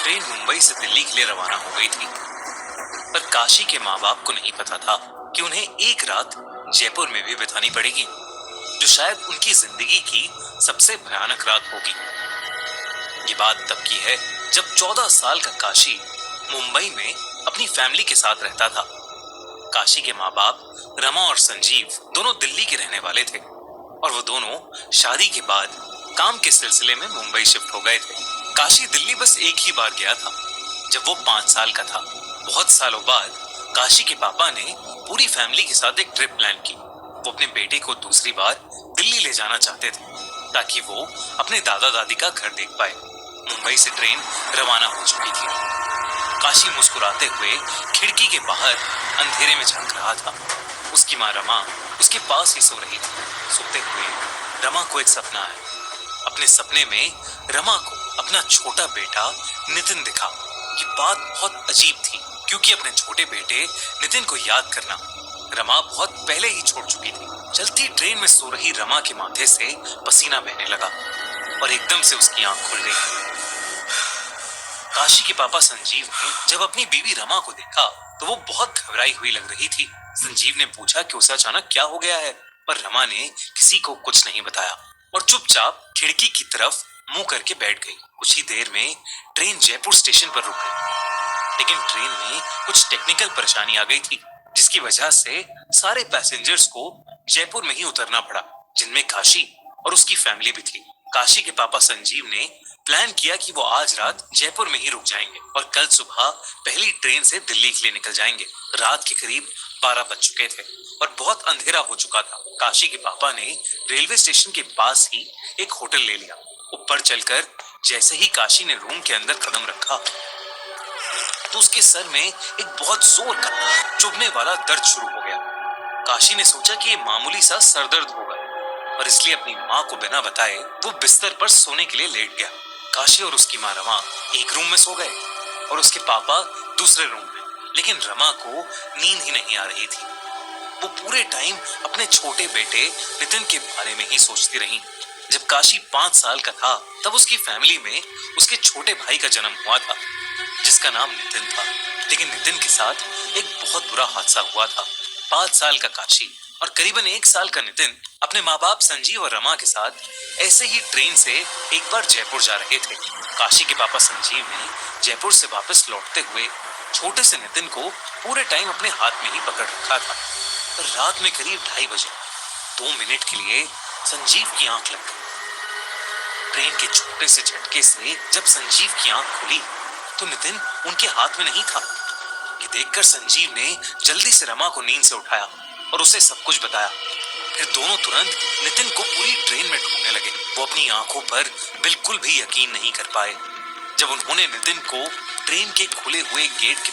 Train Mumbai से दिल्ली के लिए रवाना हो गई थी। पर काशी के माँ बाप को नहीं पता था कि उन्हें एक रात जयपुर में भी बितानी पड़ेगी, जो शायद उनकी जिंदगी की सबसे भयानक रात होगी। ये बात तब की है जब 14 साल का काशी मुंबई में अपनी फैमिली के साथ रहता था। काशी के माँ बाप रमा और संजीव दोनों दिल्ली के रहने वाले थे और वो दोनों शादी के बाद काम के सिलसिले में मुंबई शिफ्ट हो गए थे। काशी दिल्ली बस एक ही बार गया था, जब वो 5 साल का था। बहुत सालों बाद काशी के पापा ने पूरी फैमिली के साथ एक ट्रिप प्लान की। वो अपने बेटे को दूसरी बार दिल्ली ले जाना चाहते थे ताकि वो अपने दादा दादी का घर देख पाए। मुंबई से ट्रेन रवाना हो चुकी थी। काशी मुस्कुराते हुए खिड़की के बाहर अंधेरे में झांक रहा था। उसकी माँ रमा उसके पास ही सो रही थी। सोते हुए रमा को एक सपना आया। अपने सपने में रमा को अपना छोटा बेटा नितिन दिखा। ये बात बहुत अजीब थी क्योंकि अपने छोटे बेटे नितिन को याद करना रमा बहुत पहले ही छोड़ चुकी थी। चलती ट्रेन में सो रही रमा के माथे से पसीना बहने लगा और एकदम से उसकी आंख खुल गई। काशी के पापा संजीव ने जब अपनी बीवी रमा को देखा तो वो बहुत घबराई हुई लग रही थी। संजीव ने पूछा कि उसे अचानक क्या हो गया है, पर रमा ने किसी को कुछ नहीं बताया और चुपचाप खिड़की की तरफ मुंह करके बैठ गई। कुछ ही देर में ट्रेन जयपुर स्टेशन पर रुक गई, लेकिन ट्रेन में कुछ टेक्निकल परेशानी आ गई थी, जिसकी वजह से सारे पैसेंजर्स को जयपुर में ही उतरना पड़ा, जिनमें काशी और उसकी फैमिली भी थी। काशी के पापा संजीव ने प्लान किया कि वो आज रात जयपुर में ही रुक जाएंगे और कल सुबह पहली ट्रेन से दिल्ली के लिए निकल जाएंगे। रात के करीब 12 बज चुके थे और बहुत अंधेरा हो चुका था। काशी के पापा ने रेलवे स्टेशन के पास ही एक होटल ले लिया। ऊपर चलकर जैसे ही काशी ने रूम के अंदर कदम रखा तो उसके सर में एक बहुत जोर का चुभने वाला दर्द शुरू हो गया। काशी ने सोचा कि ये मामूली सा सरदर्द होगा और इसलिए अपनी माँ को बिना बताए वो बिस्तर पर सोने के लिए लेट गया। काशी और उसकी माँ रमा एक रूम में सो गए और उसके पापा दूसरे रूम में, लेकिन रमा को नींद ही नहीं आ रही थी। वो पूरे टाइम अपने छोटे बेटे नितिन के बारे में ही सोचती रही। जब काशी 5 साल का था तब उसकी फैमिली में उसके छोटे भाई का जन्म हुआ था, जिसका नाम नितिन था। लेकिन नितिन के साथ एक बहुत बुरा हादसा हुआ था। 5 साल का काशी और करीबन 1 साल का नितिन अपने माँ बाप संजीव और रमा के साथ ऐसे ही ट्रेन से एक बार जयपुर जा रहे थे। काशी के पापा संजीव ने जयपुर से वापस लौटते हुए छोटे से नितिन को पूरे टाइम अपने हाथ में ही पकड़ रखा था। पर रात में करीब 2:30 बजे 2 मिनट के लिए संजीव की आंख लग गई। ट्रेन के छोटे से झटके से जब संजीव की आंख खुली तो नितिन उनके हाथ में नहीं था। ये देखकर संजीव ने जल्दी से रमा को नींद से उठाया और उसे सब कुछ बताया। फिर दोनों तुरंत नितिन को पूरी ट्रेन में ढूंढने लगे। वो अपनी आंखों पर बिल्कुल भी यकीन नहीं कर पाए जब उन्होंने नितिन को ट्रेन के खुले हुए गेट के